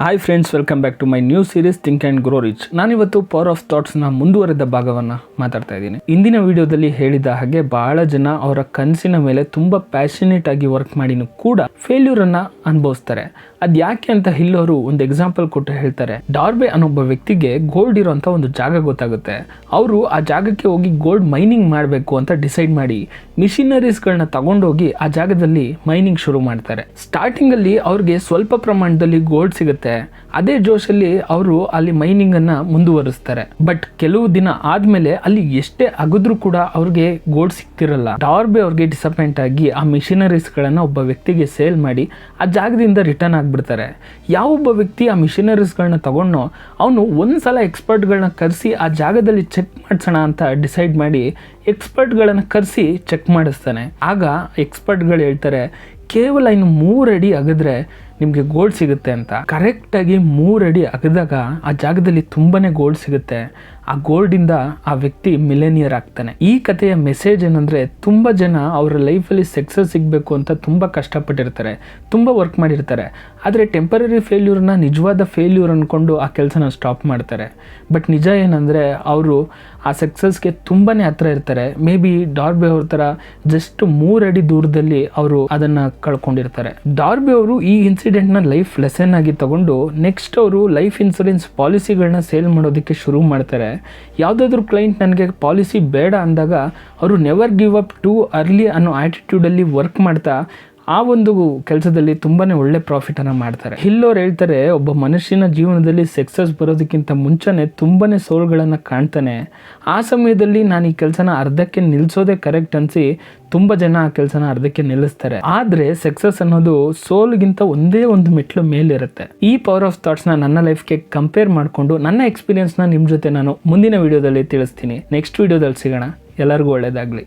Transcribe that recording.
Hi friends, welcome back to my new series think and grow rich. ನಾನಿವತ್ತು power of ಥಾಟ್ಸ್ನ ಮುಂದುವರೆದ ಭಾಗವನ್ನು ಮಾತಾಡ್ತಾ ಇದ್ದೀನಿ. ಇಂದಿನ ವಿಡಿಯೋದಲ್ಲಿ ಹೇಳಿದ ಹಾಗೆ ಬಹಳ ಜನ ಅವರ ಕನಸಿನ ಮೇಲೆ ತುಂಬ ಪ್ಯಾಷನೇಟ್ ಆಗಿ ವರ್ಕ್ ಮಾಡಿನೂ ಕೂಡ ಫೇಲ್ಯೂರನ್ನು ಅನುಭವಿಸ್ತಾರೆ. ಅದು ಯಾಕೆ ಅಂತ ಇಲ್ಲವರು ಒಂದು ಎಕ್ಸಾಂಪಲ್ ಕೊಟ್ಟು ಹೇಳ್ತಾರೆ. ಡಾರ್ಬೆ ಅನ್ನೊಬ್ಬ ವ್ಯಕ್ತಿಗೆ ಗೋಲ್ಡ್ ಇರೋಂಥ ಒಂದು ಜಾಗ ಗೊತ್ತಾಗುತ್ತೆ. ಅವರು ಆ ಜಾಗಕ್ಕೆ ಹೋಗಿ ಗೋಲ್ಡ್ ಮೈನಿಂಗ್ ಮಾಡಬೇಕು ಅಂತ ಡಿಸೈಡ್ ಮಾಡಿ ಮಿಷಿನರೀಸ್ಗಳನ್ನ ತಗೊಂಡೋಗಿ ಆ ಜಾಗದಲ್ಲಿ ಮೈನಿಂಗ್ ಶುರು ಮಾಡ್ತಾರೆ. ಸ್ಟಾರ್ಟಿಂಗಲ್ಲಿ ಅವ್ರಿಗೆ ಸ್ವಲ್ಪ ಪ್ರಮಾಣದಲ್ಲಿ ಗೋಲ್ಡ್ ಸಿಗುತ್ತೆ. ಅದೇ ಜೋಶಲ್ಲಿ ಅವರು ಅಲ್ಲಿ ಮೈನಿಂಗ್ ಅನ್ನ ಮುಂದುವರಿಸ್ತಾರೆ. ಬಟ್ ಕೆಲವು ದಿನ ಆದ್ಮೇಲೆ ಅಲ್ಲಿ ಎಷ್ಟೇ ಅಗದ್ರೂ ಕೂಡ ಅವ್ರಿಗೆ ಗೋಲ್ಡ್ ಸಿಗ್ತಿರಲ್ಲ. ಡಾರ್ಬೆ ಅವ್ರಿಗೆ ಡಿಸಪಾಯಿಂಟ್ ಆಗಿ ಆ ಮಿಷಿನರೀಸ್ ಗಳನ್ನ ಒಬ್ಬ ವ್ಯಕ್ತಿಗೆ ಸೇಲ್ ಮಾಡಿ ಆ ಜಾಗದಿಂದ ರಿಟರ್ನ್ ಆಗ್ಬಿಡ್ತಾರೆ. ಯಾವೊಬ್ಬ ವ್ಯಕ್ತಿ ಆ ಮಿಷಿನರೀಸ್ ಗಳನ್ನ ತಗೊಂಡು ಅವನು ಒಂದ್ಸಲ ಎಕ್ಸ್ಪರ್ಟ್ಗಳನ್ನ ಕರೆಸಿ ಆ ಜಾಗದಲ್ಲಿ ಚೆಕ್ ಮಾಡಿಸೋಣ ಅಂತ ಡಿಸೈಡ್ ಮಾಡಿ ಎಕ್ಸ್ಪರ್ಟ್ಗಳನ್ನ ಕರೆಸಿ ಚೆಕ್ ಮಾಡಿಸ್ತಾನೆ. ಆಗ ಎಕ್ಸ್ಪರ್ಟ್ಗಳು ಹೇಳ್ತಾರೆ, ಕೇವಲ ಇನ್ನು 3 ಅಡಿ ಅಗದ್ರೆ ನಿಮಗೆ ಗೋಲ್ಡ್ ಸಿಗುತ್ತೆ ಅಂತ. ಕರೆಕ್ಟಾಗಿ 3 ಅಡಿ ಅಗದಾಗ ಆ ಜಾಗದಲ್ಲಿ ತುಂಬಾನೇ ಗೋಲ್ಡ್ ಸಿಗುತ್ತೆ. ಆ ಗೋಲ್ಡಿಂದ ಆ ವ್ಯಕ್ತಿ ಮಿಲೇನಿಯರ್ ಆಗ್ತಾನೆ. ಈ ಕಥೆಯ ಮೆಸೇಜ್ ಏನಂದರೆ, ತುಂಬ ಜನ ಅವರ ಲೈಫಲ್ಲಿ ಸಕ್ಸಸ್ ಸಿಗಬೇಕು ಅಂತ ತುಂಬ ಕಷ್ಟಪಟ್ಟಿರ್ತಾರೆ, ತುಂಬ ವರ್ಕ್ ಮಾಡಿರ್ತಾರೆ. ಆದರೆ ಟೆಂಪರರಿ ಫೇಲ್ಯೂರ್ನ ನಿಜವಾದ ಫೇಲ್ಯೂರ್ ಅಂದ್ಕೊಂಡು ಆ ಕೆಲಸನ ಸ್ಟಾಪ್ ಮಾಡ್ತಾರೆ. ಬಟ್ ನಿಜ ಏನಂದರೆ ಅವರು ಆ ಸಕ್ಸಸ್ಗೆ ತುಂಬಾ ಹತ್ರ ಇರ್ತಾರೆ. ಮೇ ಬಿ ಡಾರ್ಬೆ ಅವ್ರ ಥರ ಜಸ್ಟ್ 3 ಅಡಿ ದೂರದಲ್ಲಿ ಅವರು ಅದನ್ನು ಕಳ್ಕೊಂಡಿರ್ತಾರೆ. ಡಾರ್ಬೆ ಅವರು ಈ ಇನ್ಸಿಡೆಂಟ್ನ ಲೈಫ್ ಲೆಸನ್ ಆಗಿ ತಗೊಂಡು ನೆಕ್ಸ್ಟ್ ಅವರು ಲೈಫ್ ಇನ್ಶೂರೆನ್ಸ್ ಪಾಲಿಸಿಗಳನ್ನ ಸೇಲ್ ಮಾಡೋದಕ್ಕೆ ಶುರು ಮಾಡ್ತಾರೆ. ಯಾವುದಾದ್ರೂ ಕ್ಲೈಂಟ್ ನನಗೆ ಪಾಲಿಸಿ ಬೇಡ ಅಂದಾಗ ಅವರು never give up too early ಅನ್ನೋ ಆ್ಯಟಿಟ್ಯೂಡಲ್ಲಿ ವರ್ಕ್ ಮಾಡ್ತಾ ಆ ಒಂದು ಕೆಲಸದಲ್ಲಿ ತುಂಬಾ ಒಳ್ಳೆ ಪ್ರಾಫಿಟನ್ನು ಮಾಡ್ತಾರೆ. ಹಿಲ್ಲೋರು ಹೇಳ್ತಾರೆ, ಒಬ್ಬ ಮನುಷ್ಯನ ಜೀವನದಲ್ಲಿ ಸಕ್ಸಸ್ ಬರೋದಕ್ಕಿಂತ ಮುಂಚೆನೇ ತುಂಬಾ ಸೋಲ್ಗಳನ್ನು ಕಾಣ್ತಾನೆ. ಆ ಸಮಯದಲ್ಲಿ ನಾನು ಈ ಕೆಲಸನ ಅರ್ಧಕ್ಕೆ ನಿಲ್ಲಿಸೋದೇ ಕರೆಕ್ಟ್ ಅನಿಸಿ ತುಂಬ ಜನ ಆ ಕೆಲಸನ ಅರ್ಧಕ್ಕೆ ನಿಲ್ಲಿಸ್ತಾರೆ. ಆದರೆ ಸಕ್ಸಸ್ ಅನ್ನೋದು ಸೋಲ್ಗಿಂತ ಒಂದೇ ಒಂದು ಮೆಟ್ಲು ಮೇಲಿರುತ್ತೆ. ಈ ಪವರ್ ಆಫ್ ಥಾಟ್ಸ್ನ ನನ್ನ ಲೈಫ್ಗೆ ಕಂಪೇರ್ ಮಾಡಿಕೊಂಡು ನನ್ನ ಎಕ್ಸ್ಪೀರಿಯನ್ಸ್ನ ನಿಮ್ಮ ಜೊತೆ ನಾನು ಮುಂದಿನ ವಿಡಿಯೋದಲ್ಲಿ ತಿಳಿಸ್ತೀನಿ. ನೆಕ್ಸ್ಟ್ ವಿಡಿಯೋದಲ್ಲಿ ಸಿಗೋಣ. ಎಲ್ಲರಿಗೂ ಒಳ್ಳೆಯದಾಗಲಿ.